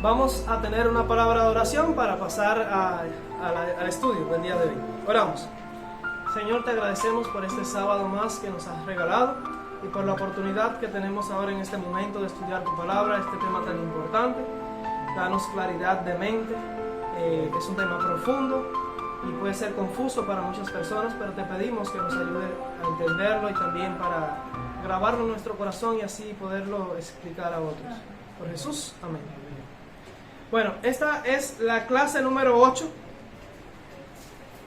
Vamos a tener una palabra de oración para pasar al estudio del día de hoy. Oramos. Señor, te agradecemos por este sábado más que nos has regalado y por la oportunidad que tenemos ahora en este momento de estudiar tu palabra, este tema tan importante. Danos claridad de mente, es un tema profundo y puede ser confuso para muchas personas, pero te pedimos que nos ayude a entenderlo y también para grabarlo en nuestro corazón y así poderlo explicar a otros. Por Jesús, amén. Bueno, esta es la clase número 8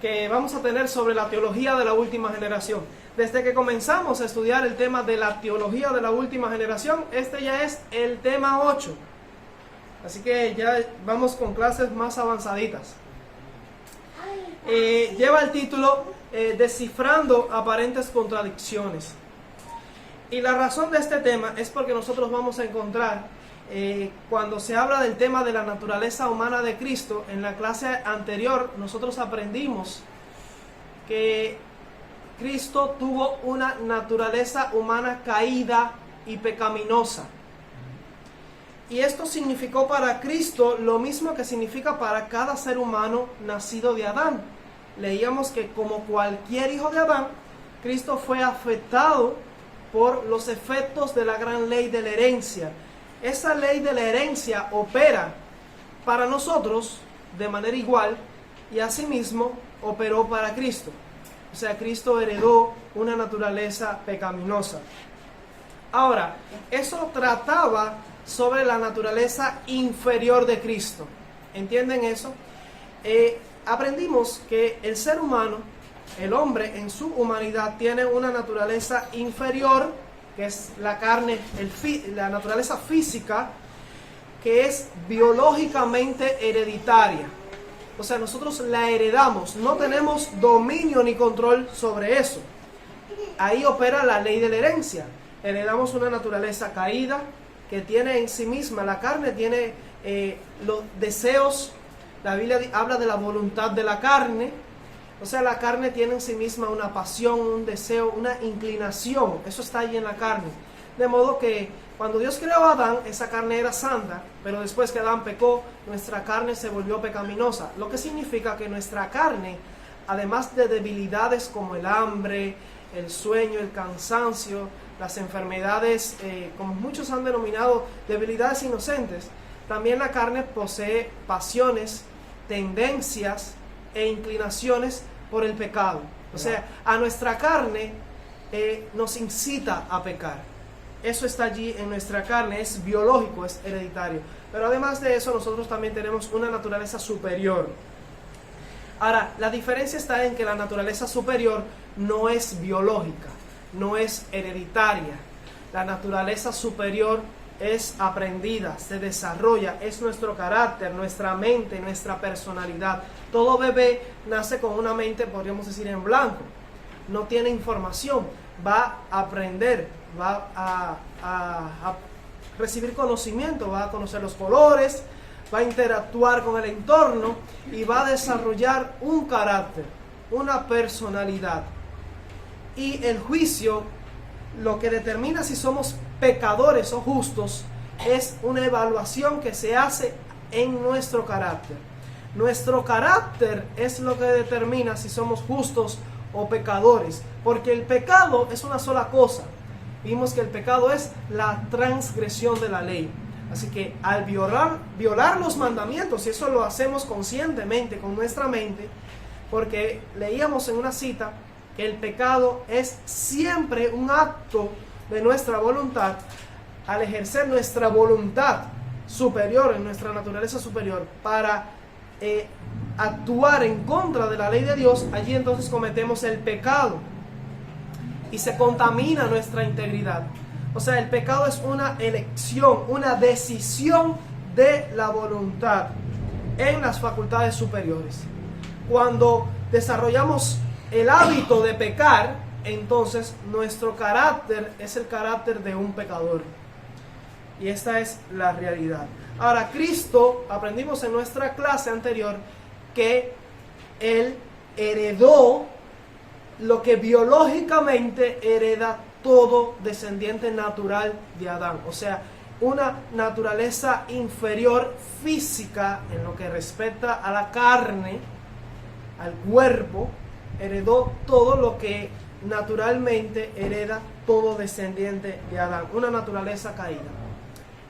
que vamos a tener sobre la teología de la última generación. Desde que comenzamos a estudiar el tema de la teología de la última generación, este ya es el tema 8. Así que ya vamos con clases más avanzaditas. Lleva el título Descifrando aparentes contradicciones. Y la razón de este tema es porque nosotros vamos a encontrar, cuando se habla del tema de la naturaleza humana de Cristo, en la clase anterior nosotros aprendimos que Cristo tuvo una naturaleza humana caída y pecaminosa. Y esto significó para Cristo lo mismo que significa para cada ser humano nacido de Adán. Leíamos que como cualquier hijo de Adán, Cristo fue afectado por los efectos de la gran ley de la herencia. Esa ley de la herencia opera para nosotros de manera igual y asimismo operó para Cristo. O sea, Cristo heredó una naturaleza pecaminosa. Ahora, eso trataba sobre la naturaleza inferior de Cristo. ¿Entienden eso? Aprendimos que el ser humano, el hombre en su humanidad, tiene una naturaleza inferior, que es la carne, la naturaleza física, que es biológicamente hereditaria. O sea, nosotros la heredamos, no tenemos dominio ni control sobre eso. Ahí opera la ley de la herencia. Heredamos una naturaleza caída, que tiene en sí misma, la carne tiene los deseos. La Biblia habla de la voluntad de la carne. O sea, la carne tiene en sí misma una pasión, un deseo, una inclinación. Eso está ahí en la carne. De modo que cuando Dios creó a Adán, esa carne era santa, pero después que Adán pecó, nuestra carne se volvió pecaminosa. Lo que significa que nuestra carne, además de debilidades como el hambre, el sueño, el cansancio, las enfermedades, como muchos han denominado, debilidades inocentes, también la carne posee pasiones, tendencias e inclinaciones por el pecado. O sea, a nuestra carne nos incita a pecar. Eso está allí en nuestra carne, es biológico, es hereditario. Pero además de eso, nosotros también tenemos una naturaleza superior. Ahora, la diferencia está en que la naturaleza superior no es biológica, no es hereditaria. La naturaleza superior es aprendida, se desarrolla, es nuestro carácter, nuestra mente, nuestra personalidad. Todo bebé nace con una mente, podríamos decir, en blanco. No tiene información, va a aprender, va a recibir conocimiento, va a conocer los colores, va a interactuar con el entorno y va a desarrollar un carácter, una personalidad. Y el juicio, lo que determina si somos pecadores o justos, es una evaluación que se hace en nuestro carácter. Nuestro carácter es lo que determina si somos justos o pecadores, porque el pecado es una sola cosa. Vimos que el pecado es la transgresión de la ley. Así que al violar los mandamientos, y eso lo hacemos conscientemente con nuestra mente, porque leíamos en una cita que el pecado es siempre un acto de nuestra voluntad. Al ejercer nuestra voluntad superior, en nuestra naturaleza superior, para actuar en contra de la ley de Dios, allí entonces cometemos el pecado y se contamina nuestra integridad. O sea, el pecado es una elección, una decisión de la voluntad en las facultades superiores. Cuando desarrollamos el hábito de pecar, entonces nuestro carácter es el carácter de un pecador. Y esta es la realidad. Ahora, Cristo, aprendimos en nuestra clase anterior que Él heredó lo que biológicamente hereda todo descendiente natural de Adán. O sea, una naturaleza inferior física en lo que respecta a la carne, al cuerpo, heredó todo lo que naturalmente hereda todo descendiente de Adán, una naturaleza caída.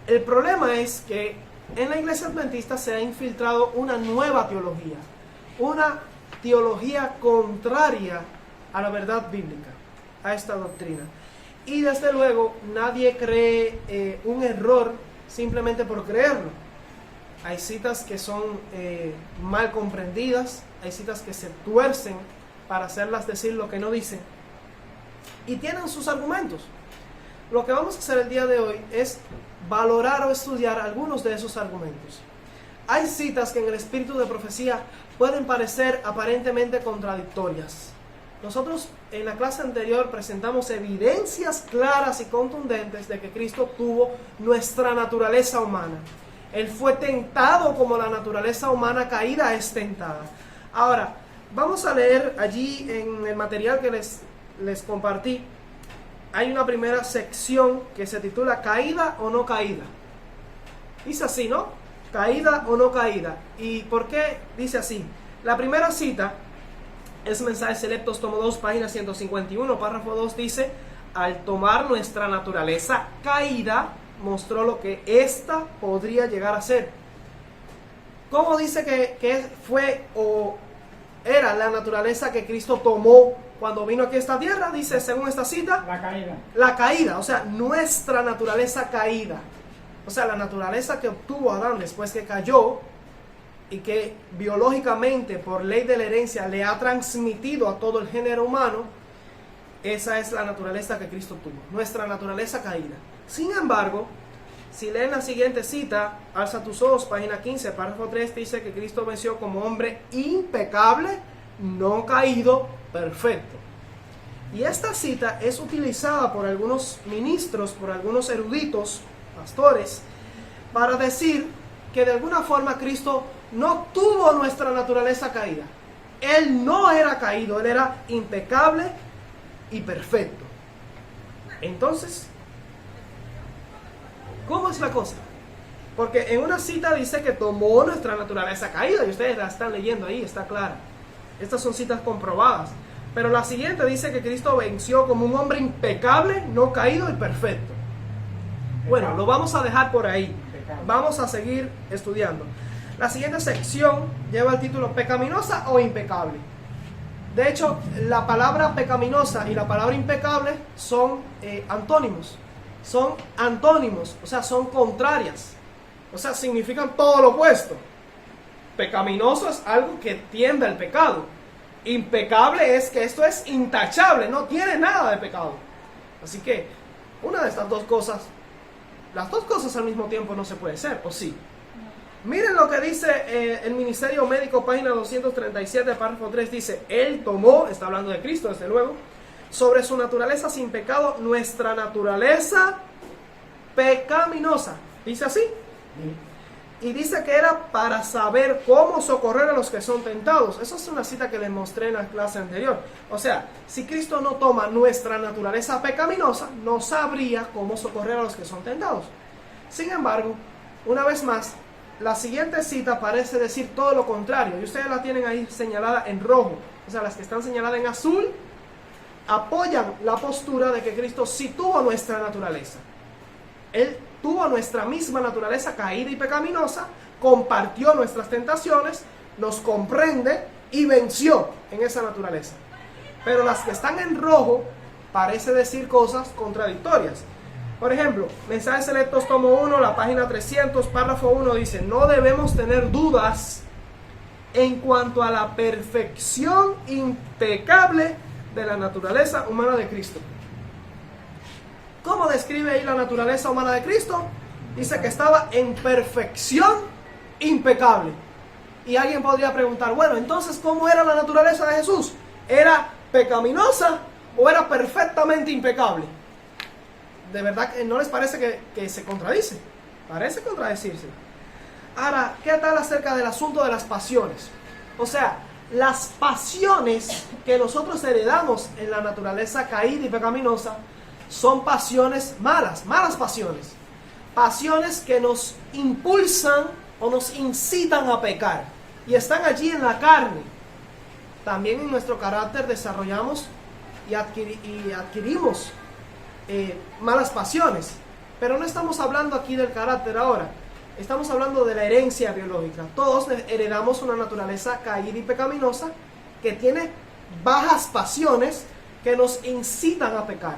El problema es que en la iglesia adventista se ha infiltrado una nueva teología, una teología contraria a la verdad bíblica, a esta doctrina. Y desde luego nadie cree un error simplemente por creerlo. Hay citas que son mal comprendidas, hay citas que se tuercen para hacerlas decir lo que no dicen, y tienen sus argumentos. Lo que vamos a hacer el día de hoy es valorar o estudiar algunos de esos argumentos. Hay citas que en el espíritu de profecía pueden parecer aparentemente contradictorias. Nosotros en la clase anterior presentamos evidencias claras y contundentes de que Cristo tuvo nuestra naturaleza humana. Él fue tentado como la naturaleza humana caída es tentada. Ahora, vamos a leer allí en el material que les compartí. Hay una primera sección que se titula ¿Caída o no caída? Dice así, ¿no? ¿Caída o no caída? ¿Y por qué dice así? La primera cita es Mensajes Selectos, tomo 2, página 151, párrafo 2, dice: al tomar nuestra naturaleza caída, mostró lo que ésta podría llegar a ser. ¿Cómo dice que fue o era la naturaleza que Cristo tomó cuando vino aquí a esta tierra? Dice, según esta cita, la caída. La caída, o sea, nuestra naturaleza caída. O sea, la naturaleza que obtuvo Adán después que cayó y que biológicamente, por ley de la herencia, le ha transmitido a todo el género humano. Esa es la naturaleza que Cristo tuvo, nuestra naturaleza caída. Sin embargo, si leen la siguiente cita, alza tus ojos, página 15, párrafo 3, dice que Cristo venció como hombre impecable, no caído, perfecto. Y esta cita es utilizada por algunos ministros, por algunos eruditos, pastores, para decir que de alguna forma Cristo no tuvo nuestra naturaleza caída. Él no era caído, él era impecable y perfecto. Entonces, ¿cómo es la cosa? Porque en una cita dice que tomó nuestra naturaleza caída, y ustedes la están leyendo ahí, está clara. Estas son citas comprobadas. Pero la siguiente dice que Cristo venció como un hombre impecable, no caído y perfecto. Bueno, lo vamos a dejar por ahí. Vamos a seguir estudiando. La siguiente sección lleva el título ¿pecaminosa o impecable? De hecho, la palabra pecaminosa y la palabra impecable son antónimos. Son antónimos, o sea, son contrarias. O sea, significan todo lo opuesto. Pecaminoso es algo que tiende al pecado. Impecable es que esto es intachable, no tiene nada de pecado. Así que una de estas dos cosas, las dos cosas al mismo tiempo no se puede ser, ¿o sí? Miren lo que dice el Ministerio Médico, página 237, párrafo 3, dice: Él tomó, está hablando de Cristo desde luego, sobre su naturaleza sin pecado, nuestra naturaleza pecaminosa. ¿Dice así? Y dice que era para saber cómo socorrer a los que son tentados. Esa es una cita que les mostré en la clase anterior. O sea, si Cristo no toma nuestra naturaleza pecaminosa, no sabría cómo socorrer a los que son tentados. Sin embargo, una vez más, la siguiente cita parece decir todo lo contrario. Y ustedes la tienen ahí señalada en rojo. O sea, las que están señaladas en azul apoyan la postura de que Cristo sí tuvo nuestra naturaleza. Él tuvo nuestra misma naturaleza caída y pecaminosa, compartió nuestras tentaciones, nos comprende y venció en esa naturaleza. Pero las que están en rojo parece decir cosas contradictorias. Por ejemplo, Mensajes Selectos, tomo 1, la página 300, párrafo 1 dice: no debemos tener dudas en cuanto a la perfección impecable de la naturaleza humana de Cristo. ¿Cómo describe ahí la naturaleza humana de Cristo? Dice que estaba en perfección impecable. Y alguien podría preguntar, bueno, entonces, ¿cómo era la naturaleza de Jesús? ¿Era pecaminosa o era perfectamente impecable? ¿De verdad que no les parece que se contradice? Parece contradecirse. Ahora, ¿qué tal acerca del asunto de las pasiones? O sea, las pasiones que nosotros heredamos en la naturaleza caída y pecaminosa son pasiones malas, malas pasiones. pasiones que nos impulsan o nos incitan a pecar y están allí en la carne. También en nuestro carácter desarrollamos y adquirimos malas pasiones, pero no estamos hablando aquí del carácter ahora, estamos hablando de la herencia biológica. Todos heredamos una naturaleza caída y pecaminosa que tiene bajas pasiones que nos incitan a pecar.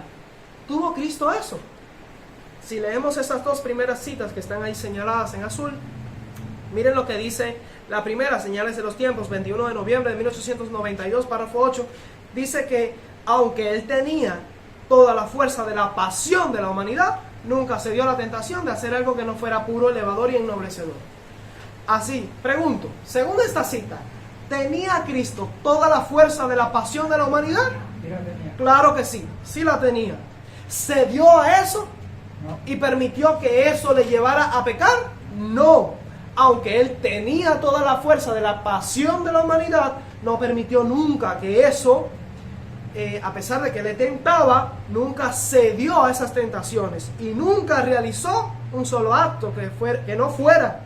¿Tuvo Cristo eso? Si leemos estas dos primeras citas que están ahí señaladas en azul, miren lo que dice la primera, Señales de los Tiempos, 21 de noviembre de 1892, párrafo 8, dice que aunque él tenía toda la fuerza de la pasión de la humanidad, nunca se dio la tentación de hacer algo que no fuera puro, elevador y ennoblecedor. Así, pregunto, según esta cita, ¿tenía Cristo toda la fuerza de la pasión de la humanidad? Claro que sí, sí la tenía. ¿Se dio a eso? No. ¿Y permitió que eso le llevara a pecar? No. Aunque él tenía toda la fuerza de la pasión de la humanidad, no permitió nunca que eso, a pesar de que le tentaba, nunca cedió a esas tentaciones y nunca realizó un solo acto que no fuera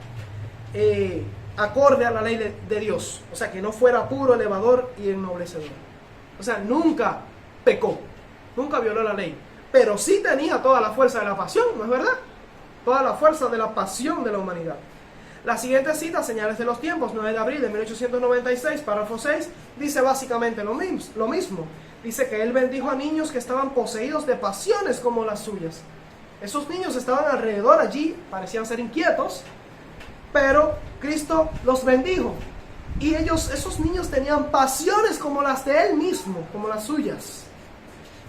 acorde a la ley de Dios. O sea, que no fuera puro, elevador y ennoblecedor. O sea, nunca pecó, nunca violó la ley. Pero sí tenía toda la fuerza de la pasión, ¿no es verdad? Toda la fuerza de la pasión de la humanidad. La siguiente cita, Señales de los Tiempos, 9 de abril de 1896, párrafo 6, dice básicamente lo mismo. Dice que él bendijo a niños que estaban poseídos de pasiones como las suyas. Esos niños estaban alrededor allí, parecían ser inquietos, pero Cristo los bendijo. Y esos niños tenían pasiones como las de él mismo, como las suyas.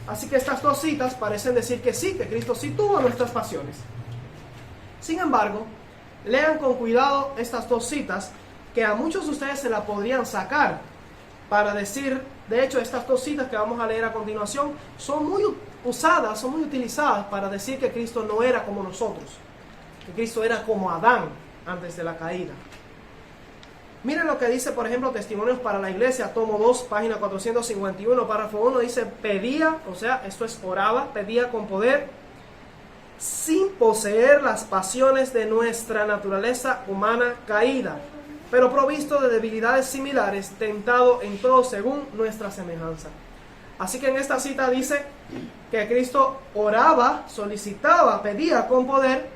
Así que estas dos citas parecen decir que sí, que Cristo sí tuvo nuestras pasiones. Sin embargo, lean con cuidado estas dos citas, que a muchos de ustedes se la podrían sacar para decir, de hecho, estas dos citas que vamos a leer a continuación son muy usadas, son muy utilizadas para decir que Cristo no era como nosotros, que Cristo era como Adán antes de la caída. Miren lo que dice, por ejemplo, Testimonios para la Iglesia, tomo 2, página 451, párrafo 1, dice, pedía, o sea, esto es oraba, pedía con poder, sin poseer las pasiones de nuestra naturaleza humana caída, pero provisto de debilidades similares, tentado en todo según nuestra semejanza. Así que en esta cita dice que Cristo oraba, solicitaba, pedía con poder,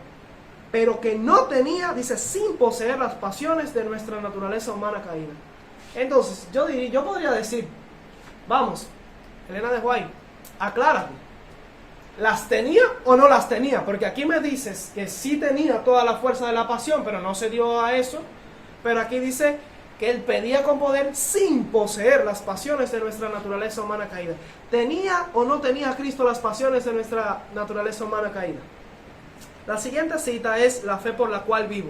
pero que no tenía, dice, sin poseer las pasiones de nuestra naturaleza humana caída. Entonces, yo podría decir, vamos, Elena de White, aclárate, ¿las tenía o no las tenía? Porque aquí me dices que sí tenía toda la fuerza de la pasión, pero no se dio a eso. Pero aquí dice que él pedía con poder sin poseer las pasiones de nuestra naturaleza humana caída. ¿Tenía o no tenía Cristo las pasiones de nuestra naturaleza humana caída? La siguiente cita es la fe por la cual vivo.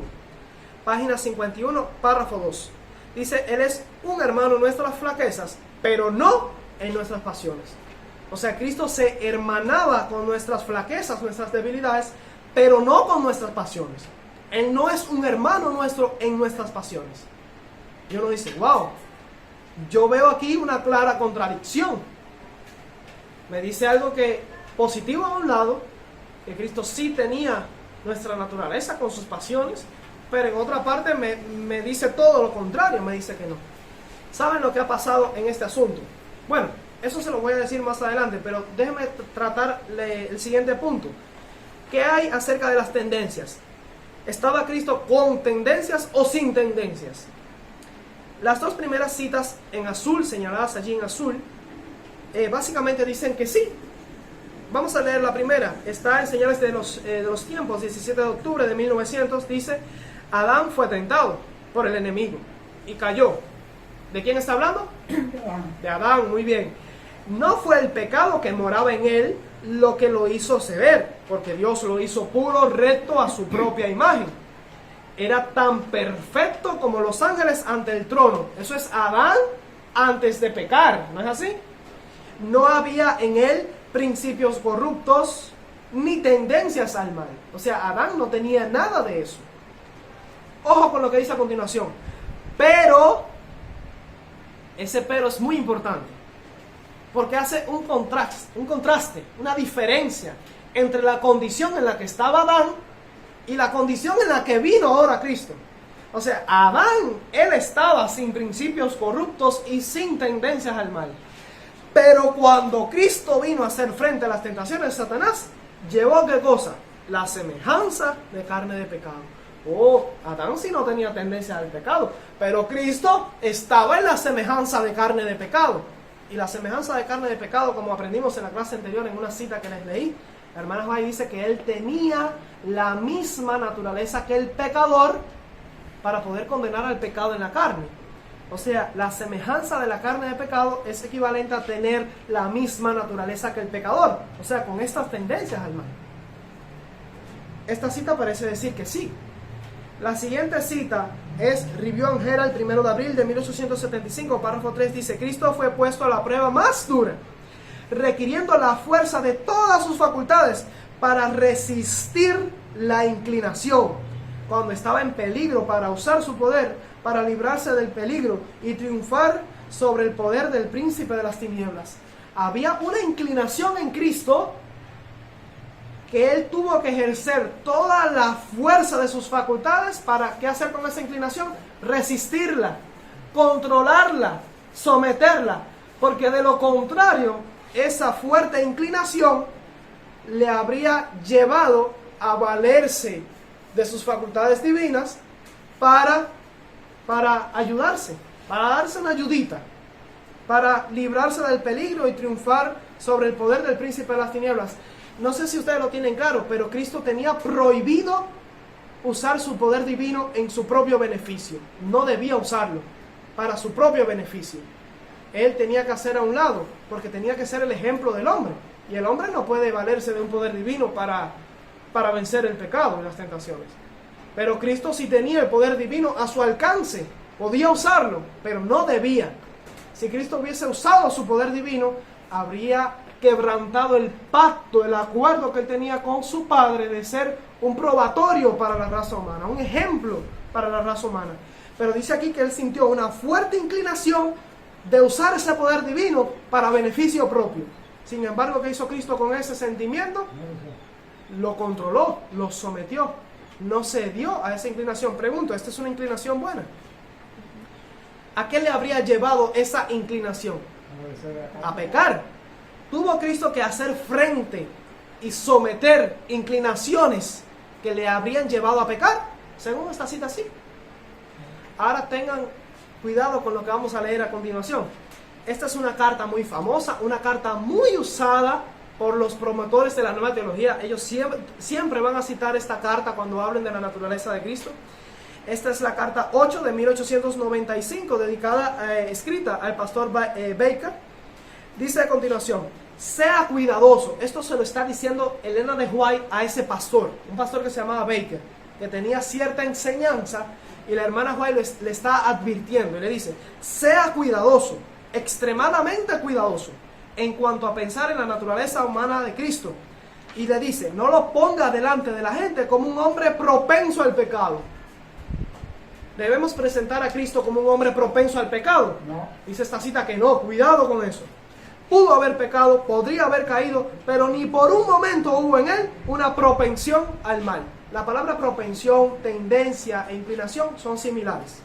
Página 51, párrafo 2. Dice, él es un hermano en nuestras flaquezas, pero no en nuestras pasiones. O sea, Cristo se hermanaba con nuestras flaquezas, nuestras debilidades, pero no con nuestras pasiones. Él no es un hermano nuestro en nuestras pasiones. Y uno dice, wow, yo veo aquí una clara contradicción. Me dice algo que positivo a un lado, que Cristo sí tenía nuestra naturaleza con sus pasiones, pero en otra parte me dice todo lo contrario, me dice que no. ¿Saben lo que ha pasado en este asunto? Bueno, eso se lo voy a decir más adelante, pero déjenme tratar el siguiente punto. ¿Qué hay acerca de las tendencias? ¿Estaba Cristo con tendencias o sin tendencias? Las dos primeras citas en azul, señaladas allí en azul, básicamente dicen que sí. Vamos a leer la primera. Está en Señales de los Tiempos, 17 de octubre de 1900. Dice, Adán fue tentado por el enemigo y cayó. ¿De quién está hablando? De Adán, muy bien. No fue el pecado que moraba en él lo que lo hizo ceder, porque Dios lo hizo puro, recto a su propia imagen. Era tan perfecto como los ángeles ante el trono. Eso es Adán antes de pecar, ¿no es así? No había en él principios corruptos ni tendencias al mal. O sea, Adán no tenía nada de eso. Ojo con lo que dice a continuación. Pero, ese pero es muy importante, porque hace un contraste, una diferencia entre la condición en la que estaba Adán y la condición en la que vino ahora Cristo. O sea, Adán, él estaba sin principios corruptos y sin tendencias al mal. Pero cuando Cristo vino a hacer frente a las tentaciones de Satanás, llevó ¿qué cosa? La semejanza de carne de pecado. Oh, Adán sí no tenía tendencia al pecado, pero Cristo estaba en la semejanza de carne de pecado. Y la semejanza de carne de pecado, como aprendimos en la clase anterior en una cita que les leí, la hermana White dice que él tenía la misma naturaleza que el pecador para poder condenar al pecado en la carne. O sea, la semejanza de la carne de pecado es equivalente a tener la misma naturaleza que el pecador. O sea, con estas tendencias al mal. Esta cita parece decir que sí. La siguiente cita es Review and Herald, 1 de abril de 1875, párrafo 3, dice: Cristo fue puesto a la prueba más dura, requiriendo la fuerza de todas sus facultades para resistir la inclinación, cuando estaba en peligro, para usar su poder, para librarse del peligro y triunfar sobre el poder del príncipe de las tinieblas. Había una inclinación en Cristo que él tuvo que ejercer toda la fuerza de sus facultades para, ¿qué hacer con esa inclinación? Resistirla, controlarla, someterla, porque de lo contrario, esa fuerte inclinación le habría llevado a valerse de sus facultades divinas para ayudarse, para darse una ayudita, para librarse del peligro y triunfar sobre el poder del príncipe de las tinieblas. No sé si ustedes lo tienen claro, pero Cristo tenía prohibido usar su poder divino en su propio beneficio. No debía usarlo para su propio beneficio. Él tenía que hacer a un lado, porque tenía que ser el ejemplo del hombre. Y el hombre no puede valerse de un poder divino para vencer el pecado y las tentaciones. Pero Cristo sí tenía el poder divino a su alcance. Podía usarlo, pero no debía. Si Cristo hubiese usado su poder divino, habría quebrantado el pacto, el acuerdo que él tenía con su Padre de ser un probatorio para la raza humana, un ejemplo para la raza humana. Pero dice aquí que él sintió una fuerte inclinación de usar ese poder divino para beneficio propio. Sin embargo, ¿qué hizo Cristo con ese sentimiento? Lo controló, lo sometió, no cedió a esa inclinación. Pregunto, ¿esta es una inclinación buena? ¿A qué le habría llevado esa inclinación? A pecar. Tuvo Cristo que hacer frente y someter inclinaciones que le habrían llevado a pecar, según esta cita sí. Ahora tengan cuidado con lo que vamos a leer a continuación. Esta es una carta muy famosa, una carta muy usada por los promotores de la nueva teología. Ellos siempre van a citar esta carta cuando hablen de la naturaleza de Cristo. Esta es la carta 8 de 1895, escrita al pastor Baker. Dice a continuación: sea cuidadoso. Esto se lo está diciendo Elena de White a ese pastor, un pastor que se llamaba Baker, que tenía cierta enseñanza, y la hermana White le está advirtiendo y le dice: sea cuidadoso, extremadamente cuidadoso, en cuanto a pensar en la naturaleza humana de Cristo. Y le dice: no lo ponga delante de la gente como un hombre propenso al pecado. ¿Debemos presentar a Cristo como un hombre propenso al pecado? No. Dice esta cita que no, cuidado con eso. Pudo haber pecado, podría haber caído, pero ni por un momento hubo en él una propensión al mal. La palabra propensión, tendencia e inclinación son similares.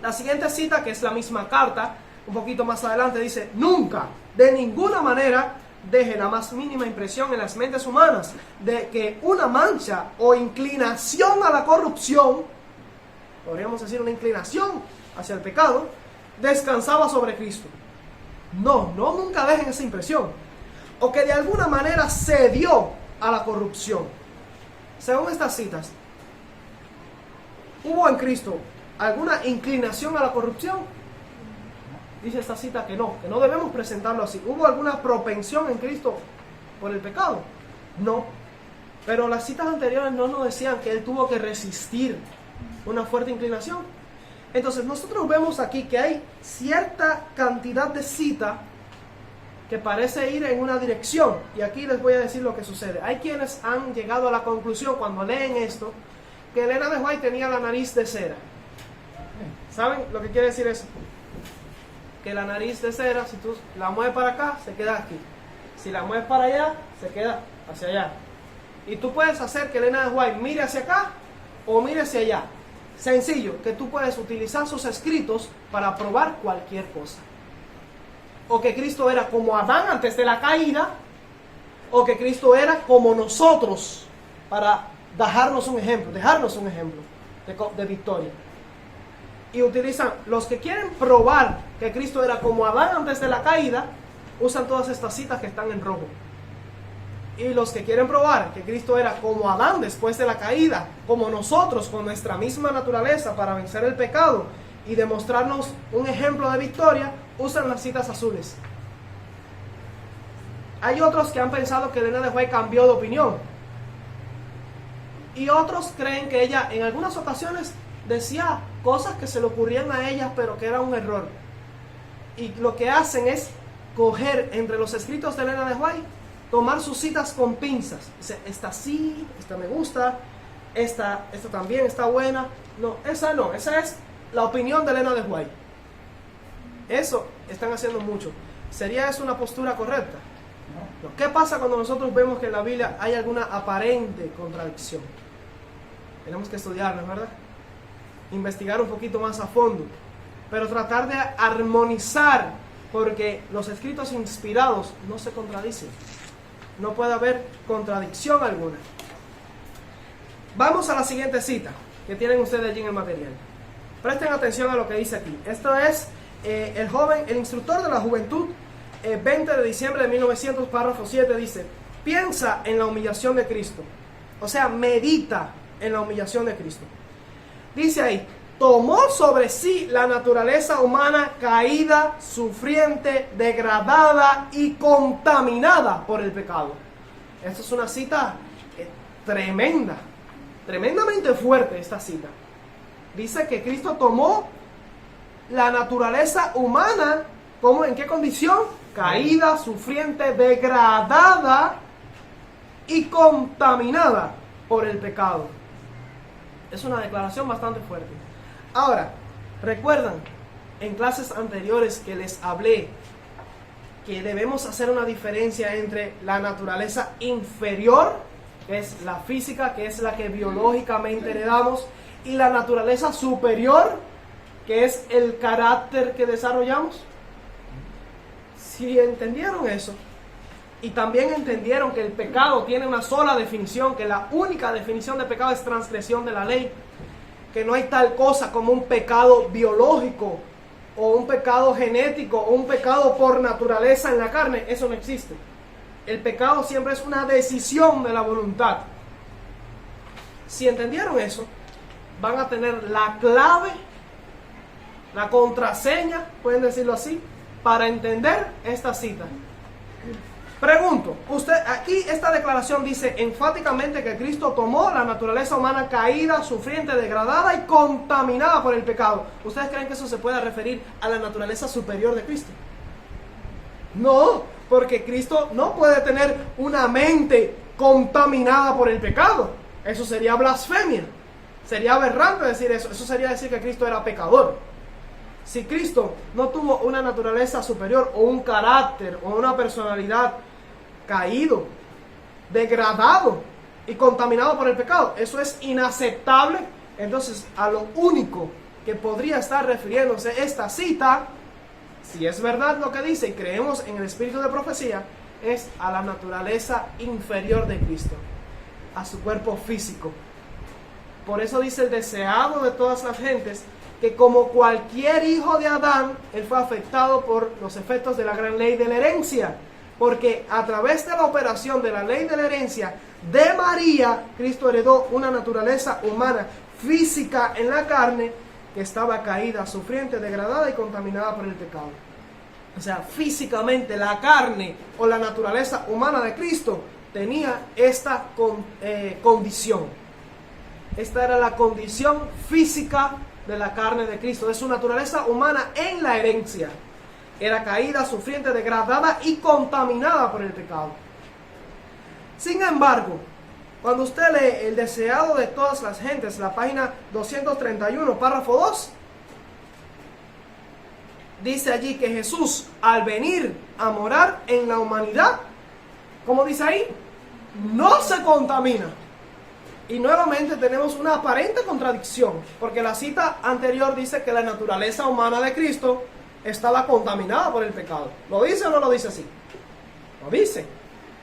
La siguiente cita, que es la misma carta, un poquito más adelante, dice: nunca, de ninguna manera, deje la más mínima impresión en las mentes humanas de que una mancha o inclinación a la corrupción, podríamos decir una inclinación hacia el pecado, descansaba sobre Cristo. No, nunca dejen esa impresión. O que de alguna manera cedió a la corrupción. Según estas citas, ¿hubo en Cristo alguna inclinación a la corrupción? Dice esta cita que no debemos presentarlo así. ¿Hubo alguna propensión en Cristo por el pecado? No. Pero las citas anteriores no nos decían que él tuvo que resistir una fuerte inclinación. Entonces nosotros vemos aquí que hay cierta cantidad de cita que parece ir en una dirección. Y aquí les voy a decir lo que sucede. Hay quienes han llegado a la conclusión cuando leen esto que Elena de White tenía la nariz de cera. ¿Saben lo que quiere decir eso? Que la nariz de cera, si tú la mueves para acá, se queda aquí. Si la mueves para allá, se queda hacia allá. Y tú puedes hacer que Elena de White mire hacia acá o mire hacia allá. Sencillo, que tú puedes utilizar sus escritos para probar cualquier cosa. O que Cristo era como Adán antes de la caída, o que Cristo era como nosotros, para dejarnos un ejemplo de victoria. Y utilizan, los que quieren probar que Cristo era como Adán antes de la caída, usan todas estas citas que están en rojo. Y los que quieren probar que Cristo era como Adán después de la caída, como nosotros, con nuestra misma naturaleza para vencer el pecado y demostrarnos un ejemplo de victoria, usan las citas azules. Hay otros que han pensado que Elena de White cambió de opinión. Y otros creen que ella en algunas ocasiones decía cosas que se le ocurrían a ella, pero que era un error. Y lo que hacen es coger entre los escritos de Elena de White, tomar sus citas con pinzas. Dice, esta sí, esta me gusta, esta también está buena. No, esa es la opinión de Elena de White. Eso están haciendo mucho. ¿Sería eso una postura correcta? No. ¿Qué pasa cuando nosotros vemos que en la Biblia hay alguna aparente contradicción? Tenemos que estudiarla, ¿verdad? Investigar un poquito más a fondo, pero tratar de armonizar, porque los escritos inspirados no se contradicen. No puede haber contradicción alguna. Vamos a la siguiente cita que tienen ustedes allí en el material. Presten atención a lo que dice aquí. Esto es el instructor de la juventud, 20 de diciembre de 1900, párrafo 7, dice: piensa en la humillación de Cristo. O sea, medita en la humillación de Cristo. Dice ahí: tomó sobre sí la naturaleza humana caída, sufriente, degradada y contaminada por el pecado. Esta es una cita tremenda, tremendamente fuerte esta cita. Dice que Cristo tomó la naturaleza humana, ¿cómo? ¿En qué condición? Caída, sufriente, degradada y contaminada por el pecado. Es una declaración bastante fuerte. Ahora, recuerdan en clases anteriores que les hablé que debemos hacer una diferencia entre la naturaleza inferior, que es la física, que es la que biológicamente heredamos, y la naturaleza superior, que es el carácter que desarrollamos. Si entendieron eso, y también entendieron que el pecado tiene una sola definición, que la única definición de pecado es transgresión de la ley, que no hay tal cosa como un pecado biológico o un pecado genético o un pecado por naturaleza en la carne, eso no existe. El pecado siempre es una decisión de la voluntad. Si entendieron eso, van a tener la clave, la contraseña, pueden decirlo así, para entender esta cita. Pregunto, usted, aquí esta declaración dice enfáticamente que Cristo tomó la naturaleza humana caída, sufriente, degradada y contaminada por el pecado. ¿Ustedes creen que eso se puede referir a la naturaleza superior de Cristo? No, porque Cristo no puede tener una mente contaminada por el pecado. Eso sería blasfemia. Sería aberrante decir eso. Eso sería decir que Cristo era pecador. Si Cristo no tuvo una naturaleza superior o un carácter o una personalidad caído, degradado y contaminado por el pecado, eso es inaceptable. Entonces, a lo único que podría estar refiriéndose esta cita, si es verdad lo que dice y creemos en el espíritu de profecía, es a la naturaleza inferior de Cristo, a su cuerpo físico. Por eso dice el deseado de todas las gentes, que como cualquier hijo de Adán, él fue afectado por los efectos de la gran ley de la herencia, porque a través de la operación de la ley de la herencia de María, Cristo heredó una naturaleza humana física en la carne que estaba caída, sufriente, degradada y contaminada por el pecado. O sea, físicamente la carne o la naturaleza humana de Cristo tenía esta condición. Esta era la condición física de la carne de Cristo, de su naturaleza humana en la herencia. Era caída, sufriente, degradada y contaminada por el pecado. Sin embargo, cuando usted lee el deseado de todas las gentes, la página 231, párrafo 2, dice allí que Jesús, al venir a morar en la humanidad, ¿cómo dice ahí? no se contamina. Y nuevamente tenemos una aparente contradicción, porque la cita anterior dice que la naturaleza humana de Cristo estaba contaminada por el pecado. ¿Lo dice o no lo dice así? Lo dice.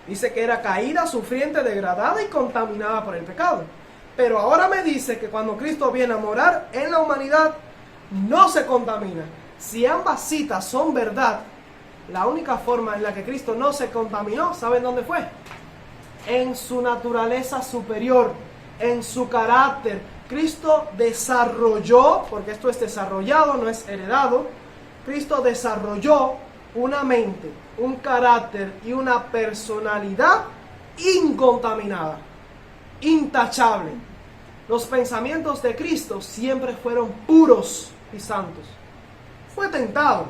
Dice que era caída, sufriente, degradada y contaminada por el pecado. Pero ahora me dice que cuando Cristo viene a morar en la humanidad, no se contamina. Si ambas citas son verdad, la única forma en la que Cristo no se contaminó, ¿saben dónde fue? En su naturaleza superior, en su carácter. Cristo desarrolló, porque esto es desarrollado, no es heredado. Cristo desarrolló una mente, un carácter y una personalidad incontaminada, intachable. Los pensamientos de Cristo siempre fueron puros y santos. Fue tentado,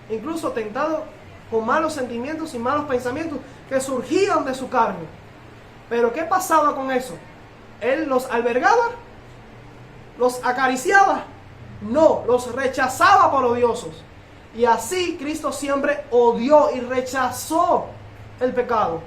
incluso tentado con malos sentimientos y malos pensamientos que surgían de su carne. Pero ¿qué pasaba con eso? ¿Él los albergaba? ¿Los acariciaba? No, los rechazaba por odiosos. Y así Cristo siempre odió y rechazó el pecado.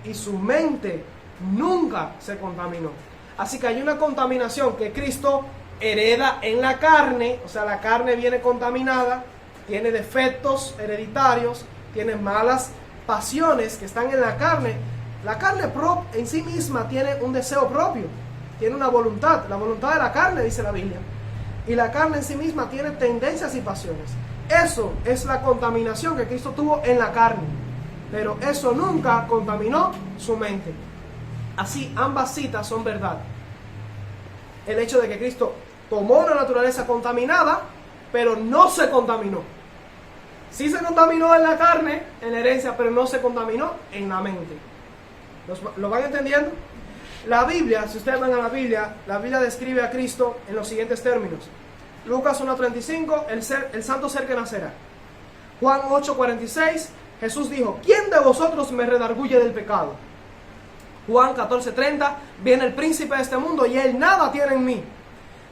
Y su mente nunca se contaminó. Así que hay una contaminación que Cristo hereda en la carne. O sea, la carne viene contaminada, tiene defectos hereditarios, tiene malas pasiones que están en la carne. La carne en sí misma tiene un deseo propio, tiene una voluntad, la voluntad de la carne, dice la Biblia. Y la carne en sí misma tiene tendencias y pasiones. Eso es la contaminación que Cristo tuvo en la carne, pero eso nunca contaminó su mente. Así, ambas citas son verdad. El hecho de que Cristo tomó una naturaleza contaminada, pero no se contaminó. Sí se contaminó en la carne, en la herencia, pero no se contaminó en la mente. ¿Lo van entendiendo? La Biblia, si ustedes van a la Biblia describe a Cristo en los siguientes términos. Lucas 1:35, el santo ser que nacerá. Juan 8:46, Jesús dijo, ¿quién de vosotros me redarguye del pecado? Juan 14:30, viene el príncipe de este mundo y él nada tiene en mí.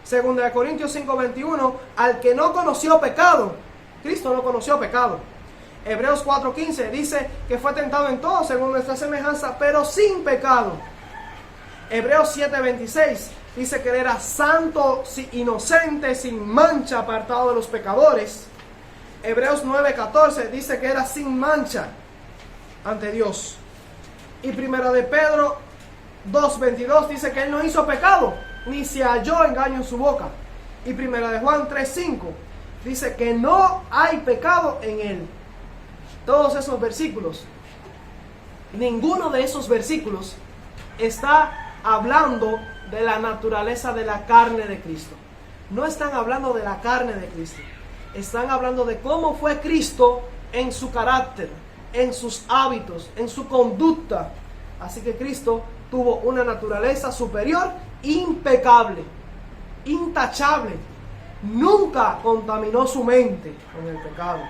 Segunda de Corintios 5:21, al que no conoció pecado, Cristo no conoció pecado. Hebreos 4:15 dice que fue tentado en todo según nuestra semejanza, pero sin pecado. Hebreos 7:26 dice que él era santo, inocente, sin mancha, apartado de los pecadores. Hebreos 9:14 dice que era sin mancha ante Dios. Y primera de Pedro 2:22 dice que él no hizo pecado, ni se halló engaño en su boca. Y primera de Juan 3:5 dice que no hay pecado en él. Todos esos versículos, ninguno de esos versículos está hablando de la naturaleza de la carne de Cristo. No están hablando de la carne de Cristo. Están hablando de cómo fue Cristo en su carácter, en sus hábitos, en su conducta. Así que Cristo tuvo una naturaleza superior, impecable, intachable. Nunca contaminó su mente con el pecado.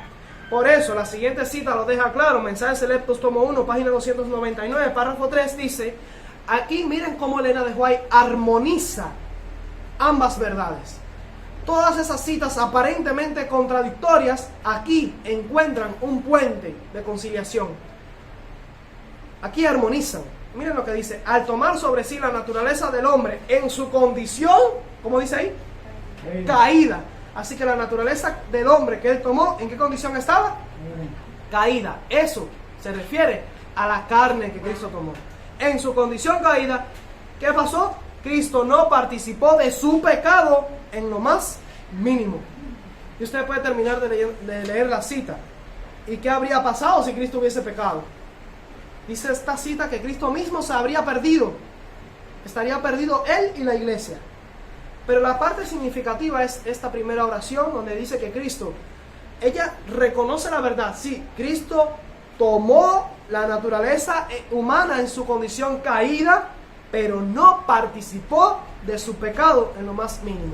Por eso, la siguiente cita lo deja claro. Mensajes Selectos, tomo 1, página 299, párrafo 3, dice, aquí miren cómo Elena de White armoniza ambas verdades. Todas esas citas aparentemente contradictorias, aquí encuentran un puente de conciliación. Aquí armonizan. Miren lo que dice, al tomar sobre sí la naturaleza del hombre en su condición, ¿cómo dice ahí? Caída. Así que la naturaleza del hombre que él tomó, ¿en qué condición estaba? Caída. Eso se refiere a la carne que Cristo tomó. En su condición caída, ¿qué pasó? Cristo no participó de su pecado en lo más mínimo. Y usted puede terminar de leer la cita. ¿Y qué habría pasado si Cristo hubiese pecado? Dice esta cita que Cristo mismo se habría perdido. Estaría perdido él y la iglesia. Pero la parte significativa es esta primera oración donde dice que Cristo, ella reconoce la verdad. Sí, Cristo tomó la naturaleza humana en su condición caída, pero no participó de su pecado en lo más mínimo.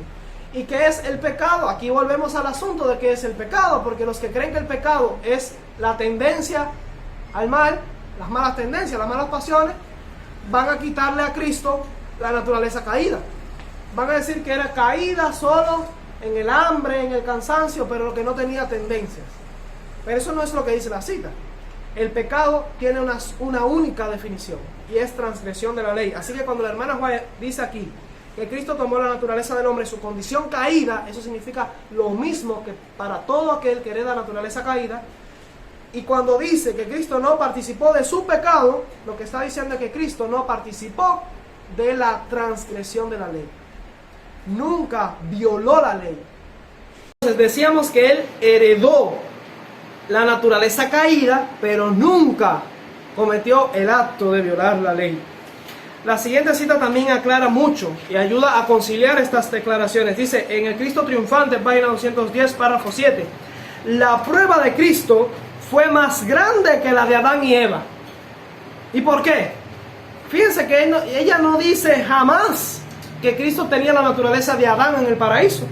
¿Y qué es el pecado? Aquí volvemos al asunto de qué es el pecado, porque los que creen que el pecado es la tendencia al mal, las malas tendencias, las malas pasiones, van a quitarle a Cristo la naturaleza caída. Van a decir que era caída solo en el hambre, en el cansancio, pero que no tenía tendencias. Pero eso no es lo que dice la cita. El pecado tiene una única definición, y es transgresión de la ley. Así que cuando la hermana Juárez dice aquí que Cristo tomó la naturaleza del hombre, su condición caída, eso significa lo mismo que para todo aquel que hereda naturaleza caída. Y cuando dice que Cristo no participó de su pecado, lo que está diciendo es que Cristo no participó de la transgresión de la ley. Nunca violó la ley. Entonces decíamos que Él heredó la naturaleza caída, pero nunca cometió el acto de violar la ley. La siguiente cita también aclara mucho y ayuda a conciliar estas declaraciones. Dice en el Cristo triunfante, página 210, párrafo 7. La prueba de Cristo fue más grande que la de Adán y Eva. ¿Y por qué? Fíjense que ella no dice jamás que Cristo tenía la naturaleza de Adán en el paraíso,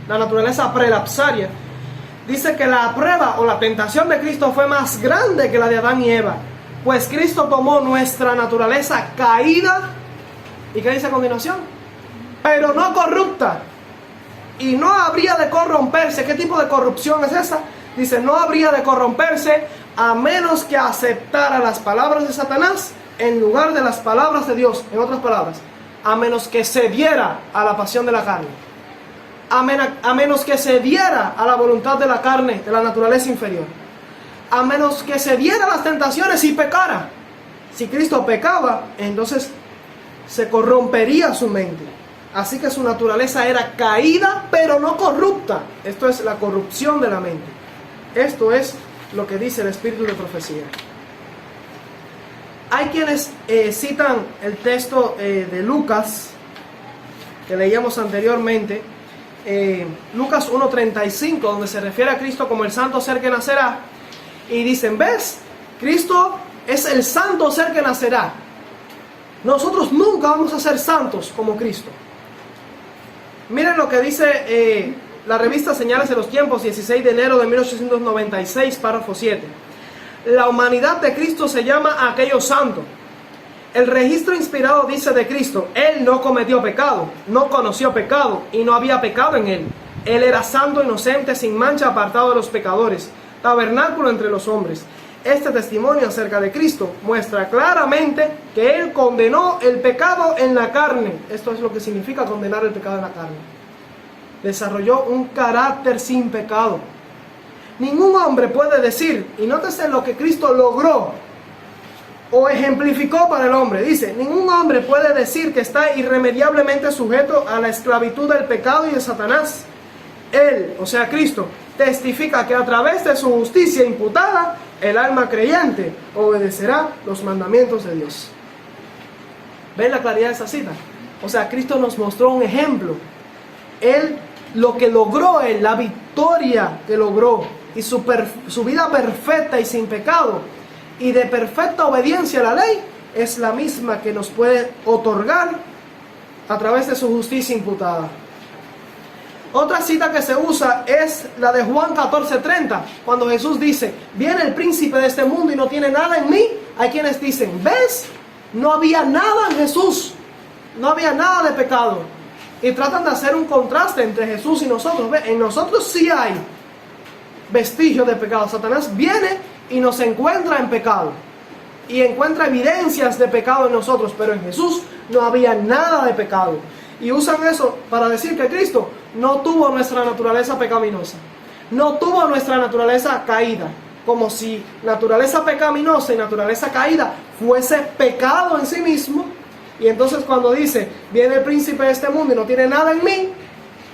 la naturaleza prelapsaria. Dice que la prueba o la tentación de Cristo fue más grande que la de Adán y Eva, pues Cristo tomó nuestra naturaleza caída. ¿Y qué dice a continuación? Pero no corrupta. Y no habría de corromperse. ¿Qué tipo de corrupción es esa? Dice, no habría de corromperse a menos que aceptara las palabras de Satanás en lugar de las palabras de Dios. En otras palabras, a menos que cediera a la pasión de la carne. A menos que cediera a la voluntad de la carne, de la naturaleza inferior. A menos que cediera a las tentaciones y pecara. Si Cristo pecaba, entonces se corrompería su mente. Así que su naturaleza era caída, pero no corrupta. Esto es la corrupción de la mente. Esto es lo que dice el espíritu de profecía. Hay quienes citan el texto de Lucas, que leíamos anteriormente, Lucas 1:35, donde se refiere a Cristo como el santo ser que nacerá, y dicen, ¿ves? Cristo es el santo ser que nacerá. Nosotros nunca vamos a ser santos como Cristo. Miren lo que dice la revista Señales de los Tiempos, 16 de enero de 1896, párrafo 7. La humanidad de Cristo se llama a aquellos santos. El registro inspirado dice de Cristo, Él no cometió pecado, no conoció pecado y no había pecado en Él. Él era santo, inocente, sin mancha, apartado de los pecadores, tabernáculo entre los hombres. Este testimonio acerca de Cristo muestra claramente que Él condenó el pecado en la carne. Esto es lo que significa condenar el pecado en la carne. Desarrolló un carácter sin pecado. Ningún hombre puede decir, y nótese lo que Cristo logró o ejemplificó para el hombre. Dice, ningún hombre puede decir que está irremediablemente sujeto a la esclavitud del pecado y de Satanás. Él, o sea Cristo, testifica que a través de su justicia imputada, el alma creyente obedecerá los mandamientos de Dios. ¿Ven la claridad de esa cita? O sea, Cristo nos mostró un ejemplo. Él, lo que logró Él, la victoria que logró, y su vida perfecta y sin pecado, y de perfecta obediencia a la ley, es la misma que nos puede otorgar a través de su justicia imputada. Otra cita que se usa es la de Juan 14:30, cuando Jesús dice, viene el príncipe de este mundo y no tiene nada en mí. Hay quienes dicen, ¿ves? No había nada en Jesús, no había nada de pecado. Y tratan de hacer un contraste entre Jesús y nosotros. ¿Ve? En nosotros sí hay vestigios de pecado. Satanás viene y nos encuentra en pecado y encuentra evidencias de pecado en nosotros, pero en Jesús no había nada de pecado. Y usan eso para decir que Cristo no tuvo nuestra naturaleza pecaminosa, no tuvo nuestra naturaleza caída, como si naturaleza pecaminosa y naturaleza caída fuese pecado en sí mismo. Y entonces cuando dice, viene el príncipe de este mundo y no tiene nada en mí,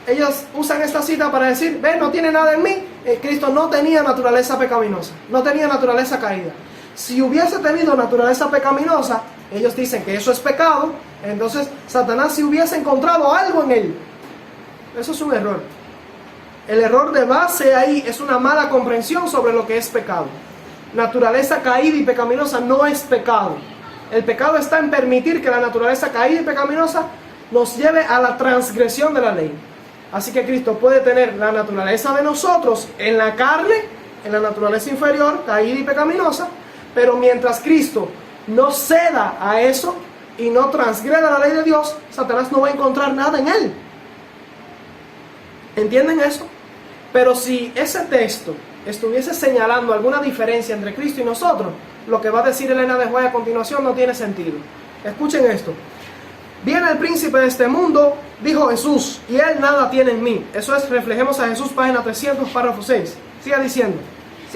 ellos usan esta cita para decir, ve, no tiene nada en mí. Cristo no tenía naturaleza pecaminosa, no tenía naturaleza caída. Si hubiese tenido naturaleza pecaminosa, ellos dicen que eso es pecado, entonces Satanás si hubiese encontrado algo en él. Eso es un error. El error de base ahí es una mala comprensión sobre lo que es pecado. Naturaleza caída y pecaminosa no es pecado. El pecado está en permitir que la naturaleza caída y pecaminosa nos lleve a la transgresión de la ley. Así que Cristo puede tener la naturaleza de nosotros en la carne, en la naturaleza inferior, caída y pecaminosa, pero mientras Cristo no ceda a eso y no transgreda la ley de Dios, Satanás no va a encontrar nada en él. ¿Entienden eso? Pero si ese texto estuviese señalando alguna diferencia entre Cristo y nosotros, lo que va a decir Elena de White a continuación no tiene sentido. Escuchen esto. Viene el príncipe de este mundo, dijo Jesús, y él nada tiene en mí. Eso es, reflejemos a Jesús, página 300, párrafo 6. Siga diciendo.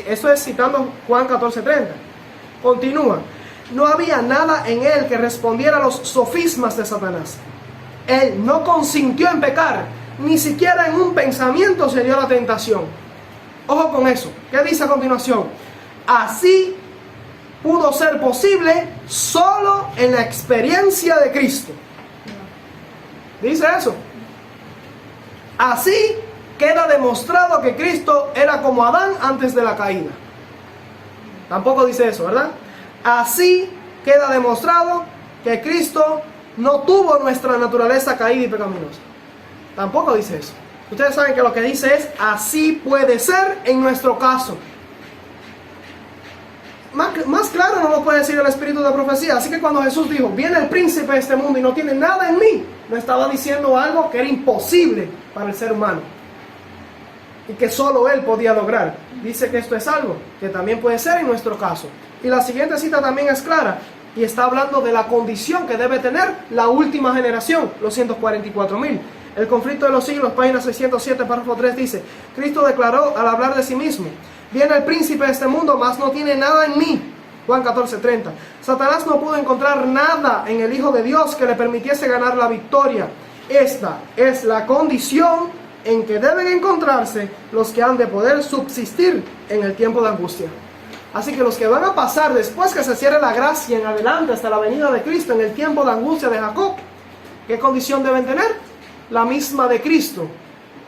Esto es citando Juan 14:30. Continúa. No había nada en él que respondiera a los sofismas de Satanás. Él no consintió en pecar, ni siquiera en un pensamiento se dio la tentación. Ojo con eso. ¿Qué dice a continuación? Así pudo ser posible solo en la experiencia de Cristo. Dice eso. Así queda demostrado que Cristo era como Adán antes de la caída. Tampoco dice eso, ¿verdad? Así queda demostrado que Cristo no tuvo nuestra naturaleza caída y pecaminosa. Tampoco dice eso. Ustedes saben que lo que dice es, así puede ser en nuestro caso. Más claro no lo puede decir el espíritu de profecía. Así que cuando Jesús dijo, viene el príncipe de este mundo y no tiene nada en mí, no estaba diciendo algo que era imposible para el ser humano y que solo él podía lograr. Dice que esto es algo que también puede ser en nuestro caso. Y la siguiente cita también es clara y está hablando de la condición que debe tener la última generación, los 144,000. El conflicto de los siglos, página 607, párrafo 3 dice, Cristo declaró al hablar de sí mismo, viene el príncipe de este mundo, mas no tiene nada en mí. Juan 14:30. Satanás no pudo encontrar nada en el Hijo de Dios que le permitiese ganar la victoria. Esta es la condición en que deben encontrarse los que han de poder subsistir en el tiempo de angustia. Así que los que van a pasar después que se cierre la gracia en adelante hasta la venida de Cristo en el tiempo de angustia de Jacob, ¿qué condición deben tener? La misma de Cristo,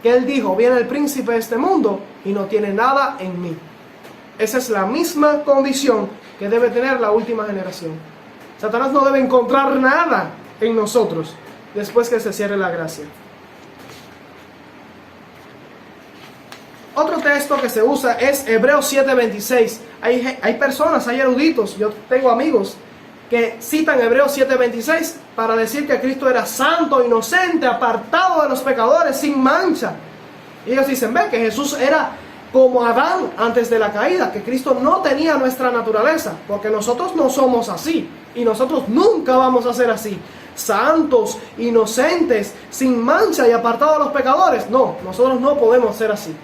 que él dijo, viene el príncipe de este mundo y no tiene nada en mí. Esa es la misma condición que debe tener la última generación. Satanás no debe encontrar nada en nosotros después que se cierre la gracia. Otro texto que se usa es Hebreos 7:26. Hay personas, hay eruditos, yo tengo amigos que citan Hebreos 7:26 para decir que Cristo era santo, inocente, apartado de los pecadores, sin mancha. Y ellos dicen, ve que Jesús era como Adán antes de la caída, que Cristo no tenía nuestra naturaleza, porque nosotros no somos así, y nosotros nunca vamos a ser así, santos, inocentes, sin mancha y apartados de los pecadores. No, nosotros no podemos ser así.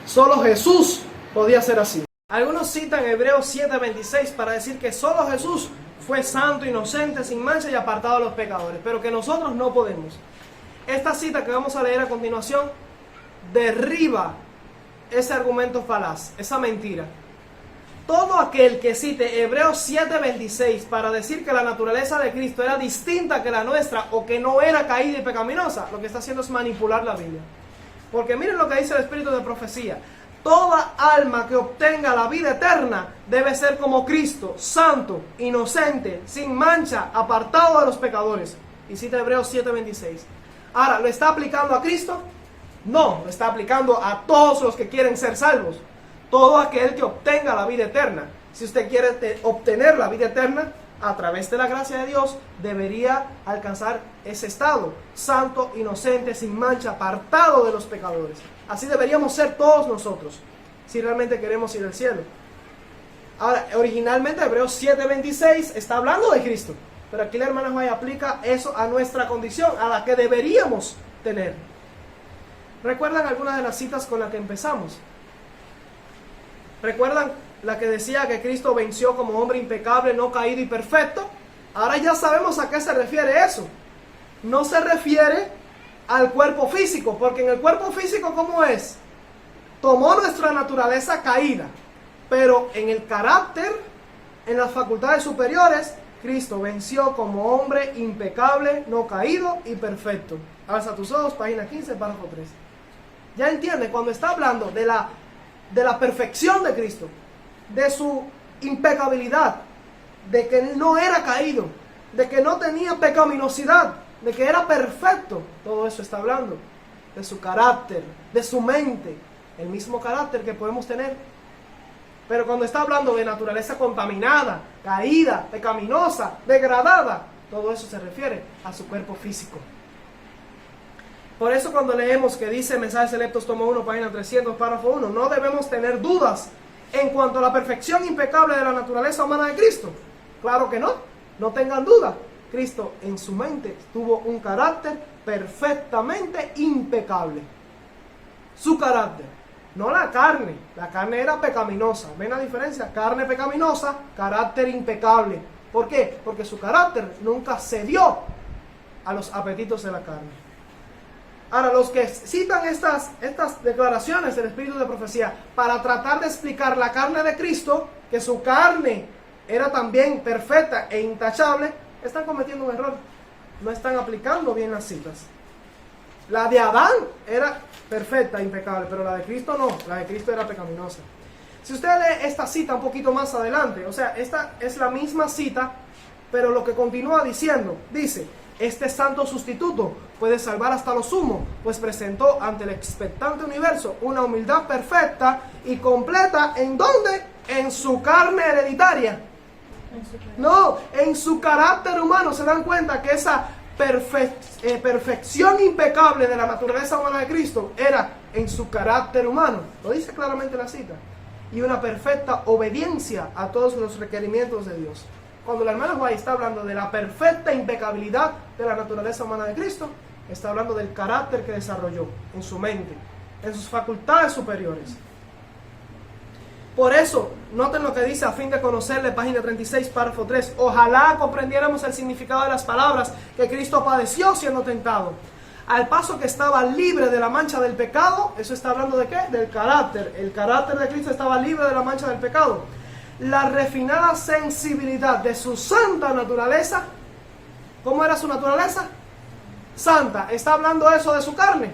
Solo Jesús podía ser así. Algunos citan Hebreos 7:26 para decir que solo Jesús fue santo, inocente, sin mancha y apartado de los pecadores, pero que nosotros no podemos. Esta cita que vamos a leer a continuación derriba ese argumento falaz, esa mentira. Todo aquel que cite Hebreos 7:26 para decir que la naturaleza de Cristo era distinta que la nuestra o que no era caída y pecaminosa, lo que está haciendo es manipular la Biblia. Porque miren lo que dice el espíritu de profecía. Toda alma que obtenga la vida eterna debe ser como Cristo, santo, inocente, sin mancha, apartado de los pecadores. Y cita Hebreos 7:26. Ahora, ¿lo está aplicando a Cristo? No, lo está aplicando a todos los que quieren ser salvos. Todo aquel que obtenga la vida eterna. Si usted quiere obtener la vida eterna, a través de la gracia de Dios, debería alcanzar ese estado, santo, inocente, sin mancha, apartado de los pecadores. Así deberíamos ser todos nosotros, si realmente queremos ir al cielo. Ahora, originalmente Hebreos 7:26 está hablando de Cristo, pero aquí la hermana White aplica eso a nuestra condición, a la que deberíamos tener. ¿Recuerdan algunas de las citas con las que empezamos? ¿Recuerdan la que decía que Cristo venció como hombre impecable, no caído y perfecto? Ahora ya sabemos a qué se refiere eso. No se refiere al cuerpo físico, porque en el cuerpo físico, ¿cómo es? Tomó nuestra naturaleza caída, pero en el carácter, en las facultades superiores, Cristo venció como hombre impecable, no caído y perfecto. Alza tus ojos, página 15, párrafo 3. Ya entiende, cuando está hablando de la perfección de Cristo, de su impecabilidad, de que no era caído, de que no tenía pecaminosidad, de que era perfecto, todo eso está hablando de su carácter, de su mente, el mismo carácter que podemos tener. Pero cuando está hablando de naturaleza contaminada, caída, pecaminosa, degradada, todo eso se refiere a su cuerpo físico. Por eso cuando leemos que dice Mensajes Selectos, tomo 1, página 300, párrafo 1, no debemos tener dudas en cuanto a la perfección impecable de la naturaleza humana de Cristo. Claro que no, no tengan duda. Cristo en su mente tuvo un carácter perfectamente impecable. Su carácter, no la carne. La carne era pecaminosa. ¿Ven la diferencia? Carne pecaminosa, carácter impecable. ¿Por qué? Porque su carácter nunca cedió a los apetitos de la carne. Ahora, los que citan estas declaraciones del Espíritu de Profecía para tratar de explicar la carne de Cristo, que su carne era también perfecta e intachable, están cometiendo un error. No están aplicando bien las citas. La de Adán era perfecta, impecable, pero la de Cristo no. La de Cristo era pecaminosa. Si usted lee esta cita un poquito más adelante, o sea, esta es la misma cita, pero lo que continúa diciendo, dice: este santo sustituto puede salvar hasta lo sumo, pues presentó ante el expectante universo una humildad perfecta y completa. ¿En dónde? En su carne hereditaria. No, en su carácter humano. ¿Se dan cuenta que esa perfección impecable de la naturaleza humana de Cristo era en su carácter humano? Lo dice claramente la cita. Y una perfecta obediencia a todos los requerimientos de Dios. Cuando el hermano White está hablando de la perfecta impecabilidad de la naturaleza humana de Cristo, está hablando del carácter que desarrolló en su mente, en sus facultades superiores. Por eso, noten lo que dice: a fin de conocerle, página 36, párrafo 3. Ojalá comprendiéramos el significado de las palabras que Cristo padeció siendo tentado. Al paso que estaba libre de la mancha del pecado. Eso está hablando de ¿qué? Del carácter. El carácter de Cristo estaba libre de la mancha del pecado. La refinada sensibilidad de su santa naturaleza. ¿Cómo era su naturaleza? Santa. ¿Está hablando eso de su carne?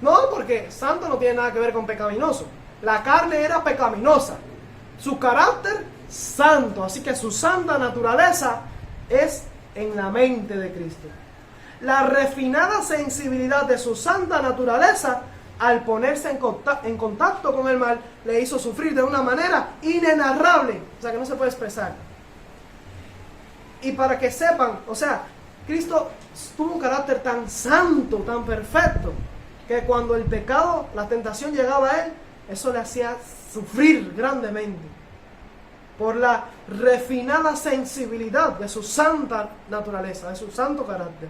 No, porque santo no tiene nada que ver con pecaminoso. La carne era pecaminosa. Su carácter, santo. Así que su santa naturaleza es en la mente de Cristo. La refinada sensibilidad de su santa naturaleza, al ponerse en contacto con el mal, le hizo sufrir de una manera inenarrable. O sea, que no se puede expresar. Y para que sepan, o sea, Cristo tuvo un carácter tan santo, tan perfecto, que cuando el pecado, la tentación llegaba a él, eso le hacía sufrir grandemente. Por la refinada sensibilidad de su santa naturaleza, de su santo carácter.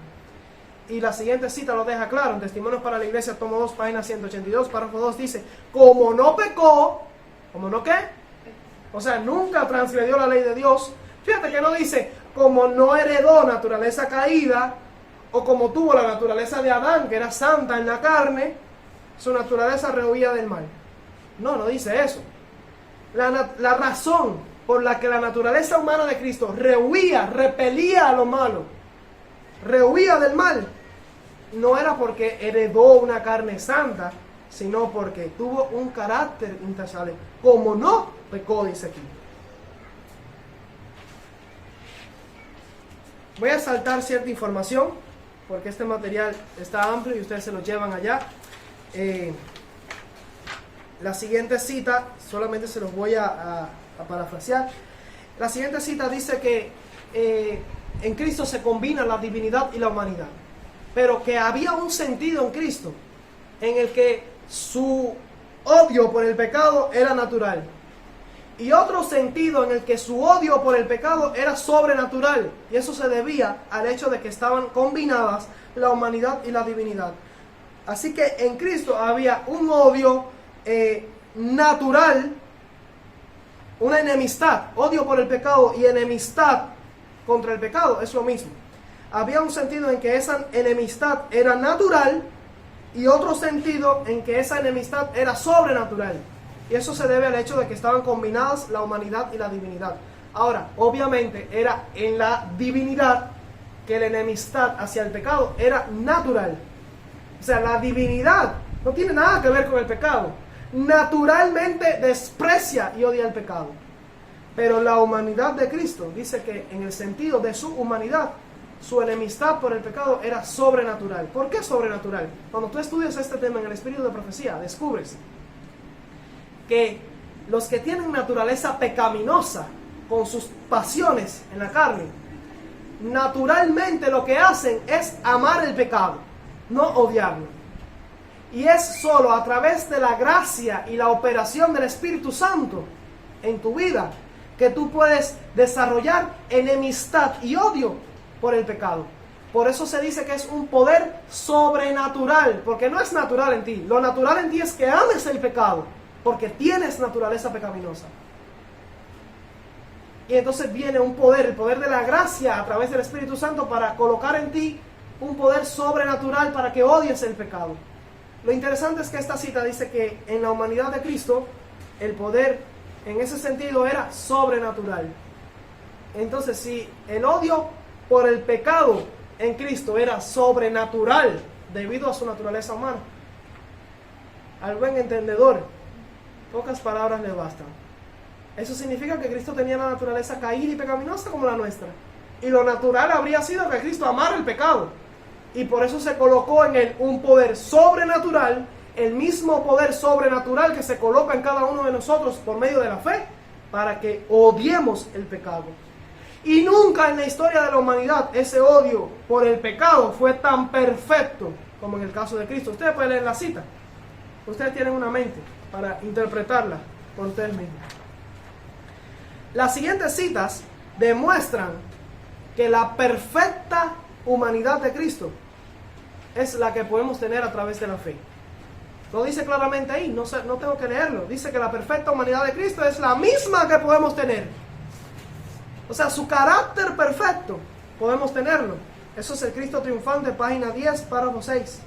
Y la siguiente cita lo deja claro, en Testimonios para la Iglesia, tomo 2, página 182, párrafo 2, dice: como no pecó, ¿como no qué? O sea, nunca transgredió la ley de Dios. Fíjate que no dice, como no heredó naturaleza caída, o como tuvo la naturaleza de Adán, que era santa en la carne, su naturaleza rehuía del mal. No, no dice eso. La razón por la que la naturaleza humana de Cristo repelía a lo malo, rehuía del mal, no era porque heredó una carne santa, sino porque tuvo un carácter intachable. Como no pecó, dice aquí. Voy a saltar cierta información, porque este material está amplio y ustedes se lo llevan allá. La siguiente cita, solamente se los voy a parafrasear. La siguiente cita dice que en Cristo se combina la divinidad y la humanidad, pero que había un sentido en Cristo en el que su odio por el pecado era natural, y otro sentido en el que su odio por el pecado era sobrenatural, y eso se debía al hecho de que estaban combinadas la humanidad y la divinidad. Así que en Cristo había un odio natural, una enemistad, odio por el pecado y enemistad contra el pecado, es lo mismo. Había un sentido en que esa enemistad era natural y otro sentido en que esa enemistad era sobrenatural. Y eso se debe al hecho de que estaban combinadas la humanidad y la divinidad. Ahora, obviamente, era en la divinidad que la enemistad hacia el pecado era natural. O sea, la divinidad no tiene nada que ver con el pecado. Naturalmente desprecia y odia el pecado. Pero la humanidad de Cristo dice que en el sentido de su humanidad, su enemistad por el pecado era sobrenatural. ¿Por qué sobrenatural? Cuando tú estudias este tema en el Espíritu de Profecía, descubres que los que tienen naturaleza pecaminosa con sus pasiones en la carne, naturalmente lo que hacen es amar el pecado. no odiarlo. Y es solo a través de la gracia y la operación del Espíritu Santo en tu vida que tú puedes desarrollar enemistad y odio por el pecado. Por eso se dice que es un poder sobrenatural, porque no es natural en ti. Lo natural en ti es que ames el pecado, porque tienes naturaleza pecaminosa. Y entonces viene un poder, el poder de la gracia a través del Espíritu Santo para colocar en ti un poder sobrenatural para que odies el pecado. Lo interesante es que esta cita dice que en la humanidad de Cristo el poder en ese sentido era sobrenatural. Entonces, si el odio por el pecado en Cristo era sobrenatural debido a su naturaleza humana, al buen entendedor pocas palabras le bastan. Eso significa que Cristo tenía la naturaleza caída y pecaminosa como la nuestra, y lo natural habría sido que Cristo amara el pecado, y por eso se colocó en él un poder sobrenatural, el mismo poder sobrenatural que se coloca en cada uno de nosotros por medio de la fe, para que odiemos el pecado. Y nunca en la historia de la humanidad ese odio por el pecado fue tan perfecto como en el caso de Cristo. Ustedes pueden leer la cita. Ustedes tienen una mente para interpretarla por ustedes mismos. Las siguientes citas demuestran que la perfecta humanidad de Cristo es la que podemos tener a través de la fe. Lo dice claramente ahí, no tengo que leerlo. Dice que la perfecta humanidad de Cristo es la misma que podemos tener. O sea, su carácter perfecto podemos tenerlo. Eso es el Cristo triunfante, página 10, párrafo 6.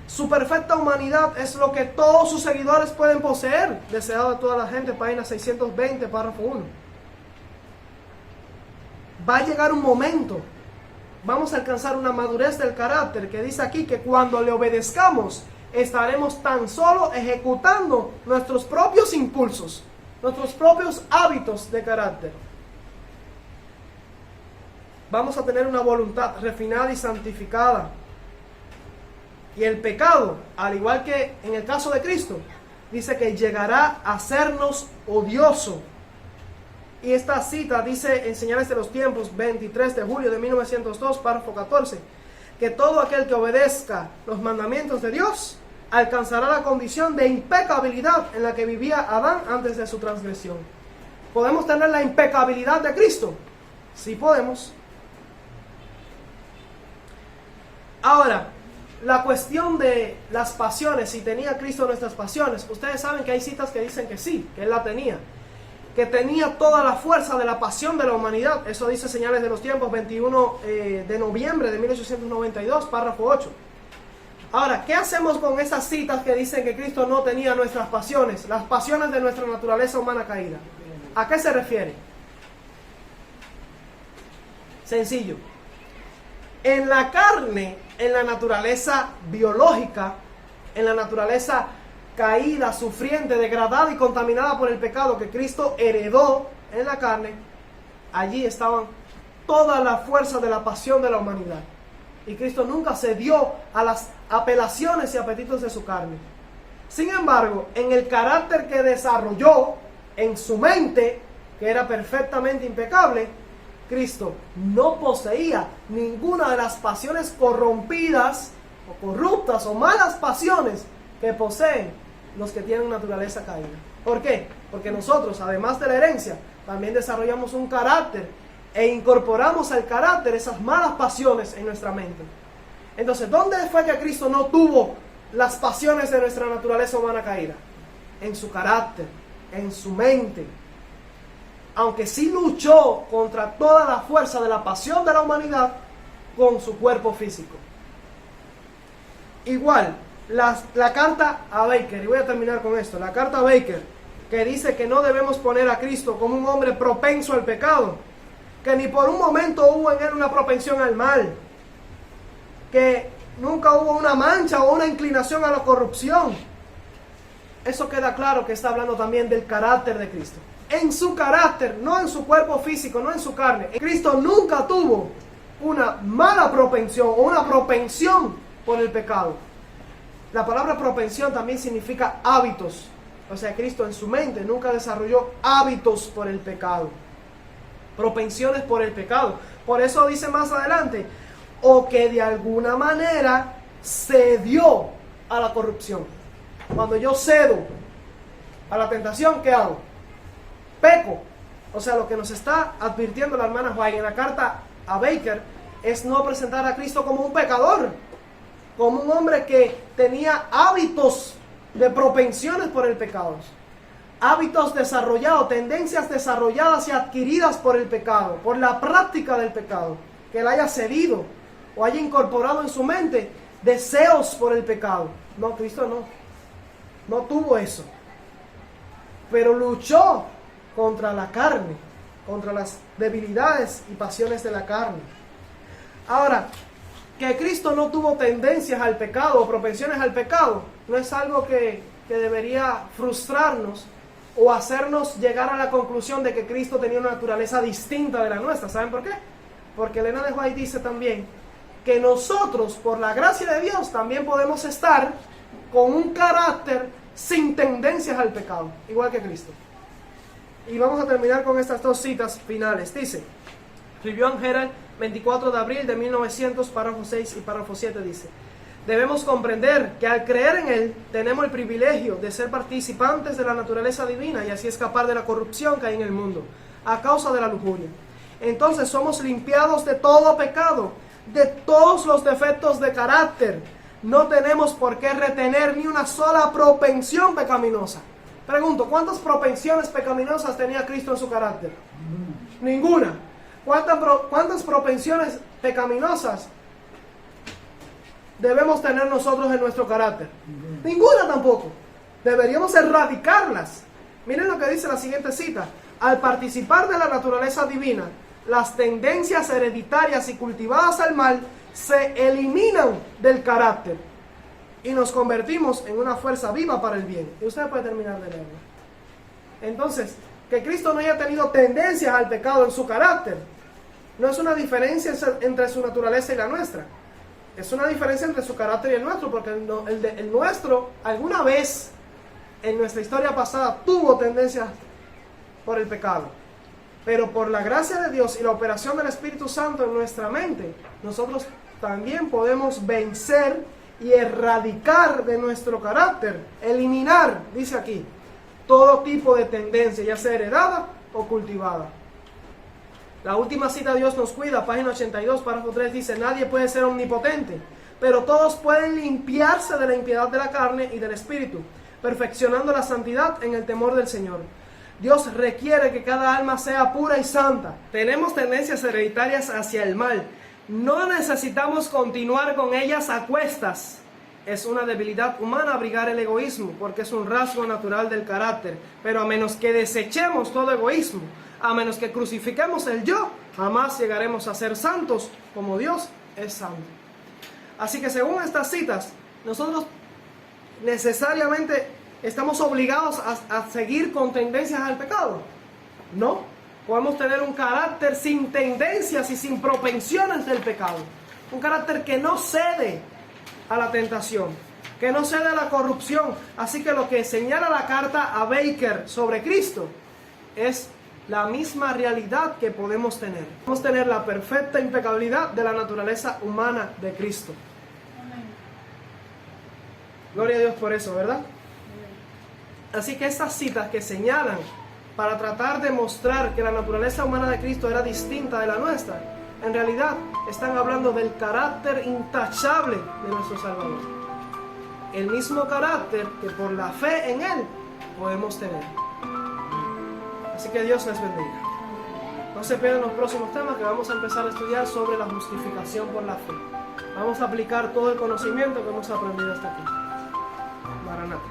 Su perfecta humanidad es lo que todos sus seguidores pueden poseer, deseado de toda la gente, página 620, párrafo 1. Va a llegar un momento, vamos a alcanzar una madurez del carácter que dice aquí que cuando le obedezcamos estaremos tan solo ejecutando nuestros propios impulsos, nuestros propios hábitos de carácter. Vamos a tener una voluntad refinada y santificada. Y el pecado, al igual que en el caso de Cristo, dice que llegará a hacernos odioso. Y esta cita dice en Señales de los Tiempos, 23 de julio de 1902, párrafo 14, que todo aquel que obedezca los mandamientos de Dios alcanzará la condición de impecabilidad en la que vivía Adán antes de su transgresión. ¿Podemos tener la impecabilidad de Cristo? Sí podemos. Ahora, la cuestión de las pasiones, si tenía Cristo nuestras pasiones, ustedes saben que hay citas que dicen que sí, que Él la tenía, que tenía toda la fuerza de la pasión de la humanidad. Eso dice Señales de los Tiempos, 21 de noviembre de 1892, párrafo 8. Ahora, ¿qué hacemos con esas citas que dicen que Cristo no tenía nuestras pasiones, las pasiones de nuestra naturaleza humana caída? ¿A qué se refiere? Sencillo. En la carne, en la naturaleza biológica, en la naturaleza caída, sufriente, degradada y contaminada por el pecado que Cristo heredó en la carne, allí estaban toda la fuerza de la pasión de la humanidad. Y Cristo nunca cedió a las apelaciones y apetitos de su carne. Sin embargo, en el carácter que desarrolló, en su mente, que era perfectamente impecable, Cristo no poseía ninguna de las pasiones corrompidas o corruptas o malas pasiones que poseen los que tienen naturaleza caída. ¿Por qué? Porque nosotros, además de la herencia, también desarrollamos un carácter e incorporamos al carácter esas malas pasiones en nuestra mente. Entonces, ¿dónde fue que Cristo no tuvo las pasiones de nuestra naturaleza humana caída? En su carácter, en su mente. Aunque sí luchó contra toda la fuerza de la pasión de la humanidad con su cuerpo físico. Igual, la carta a Baker, y voy a terminar con esto, la carta a Baker, que dice que no debemos poner a Cristo como un hombre propenso al pecado, que ni por un momento hubo en él una propensión al mal, que nunca hubo una mancha o una inclinación a la corrupción. Eso queda claro que está hablando también del carácter de Cristo. En su carácter, no en su cuerpo físico, no en su carne. Cristo nunca tuvo una mala propensión o una propensión por el pecado. La palabra propensión también significa hábitos. O sea, Cristo en su mente nunca desarrolló hábitos por el pecado. Propensiones por el pecado. Por eso dice más adelante, o que de alguna manera cedió a la corrupción. Cuando yo cedo a la tentación, ¿qué hago? Peco. O sea, lo que nos está advirtiendo la hermana White en la carta a Baker es no presentar a Cristo como un pecador, como un hombre que tenía hábitos de propensiones por el pecado, hábitos desarrollados, tendencias desarrolladas y adquiridas por el pecado, por la práctica del pecado, que él haya cedido o haya incorporado en su mente deseos por el pecado. No, Cristo no tuvo eso, pero luchó contra la carne, contra las debilidades y pasiones de la carne. Ahora, que Cristo no tuvo tendencias al pecado o propensiones al pecado, no es algo que debería frustrarnos o hacernos llegar a la conclusión de que Cristo tenía una naturaleza distinta de la nuestra. ¿Saben por qué? Porque Elena de White dice también que nosotros, por la gracia de Dios, también podemos estar con un carácter sin tendencias al pecado, igual que Cristo. Y vamos a terminar con estas dos citas finales. Dice, Review and Herald, 24 de abril de 1900, párrafo 6 y párrafo 7 dice: debemos comprender que al creer en Él tenemos el privilegio de ser participantes de la naturaleza divina y así escapar de la corrupción que hay en el mundo a causa de la lujuria. Entonces somos limpiados de todo pecado, de todos los defectos de carácter. No tenemos por qué retener ni una sola propensión pecaminosa. Pregunto, ¿cuántas propensiones pecaminosas tenía Cristo en su carácter? Ninguna. ¿Cuántas propensiones pecaminosas debemos tener nosotros en nuestro carácter? Ninguna tampoco. Deberíamos erradicarlas. Miren lo que dice la siguiente cita: al participar de la naturaleza divina, las tendencias hereditarias y cultivadas al mal se eliminan del carácter y nos convertimos en una fuerza viva para el bien. Y usted puede terminar de leerlo. Entonces, que Cristo no haya tenido tendencias al pecado en su carácter no es una diferencia entre su naturaleza y la nuestra. Es una diferencia entre su carácter y el nuestro, porque el nuestro alguna vez en nuestra historia pasada tuvo tendencias por el pecado. Pero por la gracia de Dios y la operación del Espíritu Santo en nuestra mente, nosotros también podemos vencer y erradicar de nuestro carácter, eliminar, dice aquí, todo tipo de tendencia, ya sea heredada o cultivada. La última cita, Dios nos cuida, página 82, párrafo 3, dice: nadie puede ser omnipotente, pero todos pueden limpiarse de la impiedad de la carne y del espíritu, perfeccionando la santidad en el temor del Señor. Dios requiere que cada alma sea pura y santa. Tenemos tendencias hereditarias hacia el mal. No necesitamos continuar con ellas a cuestas. Es una debilidad humana abrigar el egoísmo, porque es un rasgo natural del carácter. Pero a menos que desechemos todo egoísmo, a menos que crucifiquemos el yo, jamás llegaremos a ser santos como Dios es santo. Así que según estas citas, nosotros necesariamente estamos obligados a seguir con tendencias al pecado. No, podemos tener un carácter sin tendencias y sin propensiones del pecado. Un carácter que no cede a la tentación, que no cede a la corrupción. Así que lo que señala la carta a Baker sobre Cristo es la misma realidad que podemos tener. Podemos tener la perfecta impecabilidad de la naturaleza humana de Cristo. Amén. Gloria a Dios por eso, ¿verdad? Así que estas citas que señalan para tratar de mostrar que la naturaleza humana de Cristo era distinta de la nuestra, en realidad están hablando del carácter intachable de nuestro Salvador. El mismo carácter que por la fe en Él podemos tener. Así que Dios les bendiga. No se pierdan los próximos temas que vamos a empezar a estudiar sobre la justificación por la fe. Vamos a aplicar todo el conocimiento que hemos aprendido hasta aquí. Maranatha.